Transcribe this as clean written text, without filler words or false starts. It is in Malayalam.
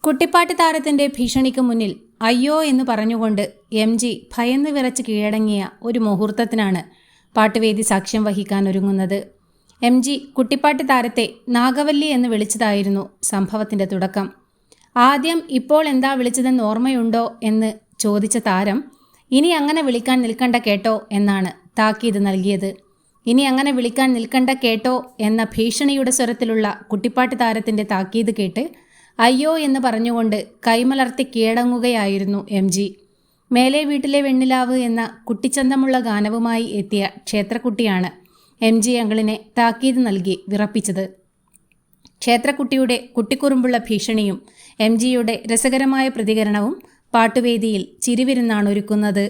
കുട്ടിപ്പാട്ട് താരത്തിന്റെ ഭീഷണിക്ക് മുന്നിൽ അയ്യോ എന്ന് പറഞ്ഞുകൊണ്ട് MG ഭയന്ന് വിറച്ച് കീഴടങ്ങിയ ഒരു മുഹൂർത്തത്തിനാണ് പാട്ടുവേദി സാക്ഷ്യം വഹിക്കാൻ ഒരുങ്ങുന്നത്. MG കുട്ടിപ്പാട്ട് താരത്തെ നാഗവല്ലി എന്ന് വിളിച്ചതായിരുന്നു സംഭവത്തിന്റെ തുടക്കം. ആദ്യം ഇപ്പോൾ എന്താ വിളിച്ചതെന്ന് ഓർമ്മയുണ്ടോ എന്ന് ചോദിച്ച താരം ഇനി അങ്ങനെ വിളിക്കാൻ നിൽക്കണ്ട കേട്ടോ എന്നാണ് താക്കീത് നൽകിയത്. ഇനി അങ്ങനെ വിളിക്കാൻ നിൽക്കണ്ട കേട്ടോ എന്ന ഭീഷണിയുടെ സ്വരത്തിലുള്ള കുട്ടിപ്പാട്ട് താരത്തിന്റെ താക്കീത് കേട്ട് അയ്യോ എന്ന് പറഞ്ഞുകൊണ്ട് കൈമലർത്തി കീഴടങ്ങുകയായിരുന്നു MG. മേലെ വീട്ടിലെ വെണ്ണിലാവ് എന്ന കുട്ടിച്ചന്തമുള്ള ഗാനവുമായി എത്തിയ ക്ഷേത്രക്കുട്ടിയാണ് MG അങ്കിളിനെ താക്കീത് നൽകി വിറപ്പിച്ചത്. ക്ഷേത്രക്കുട്ടിയുടെ കുട്ടിക്കുറുമ്പുള്ള ഭീഷണിയും MGയുടെ രസകരമായ പ്രതികരണവും പാട്ടുവേദിയിൽ ചിരിവിരുന്നാണ് ഒരുക്കുന്നത്.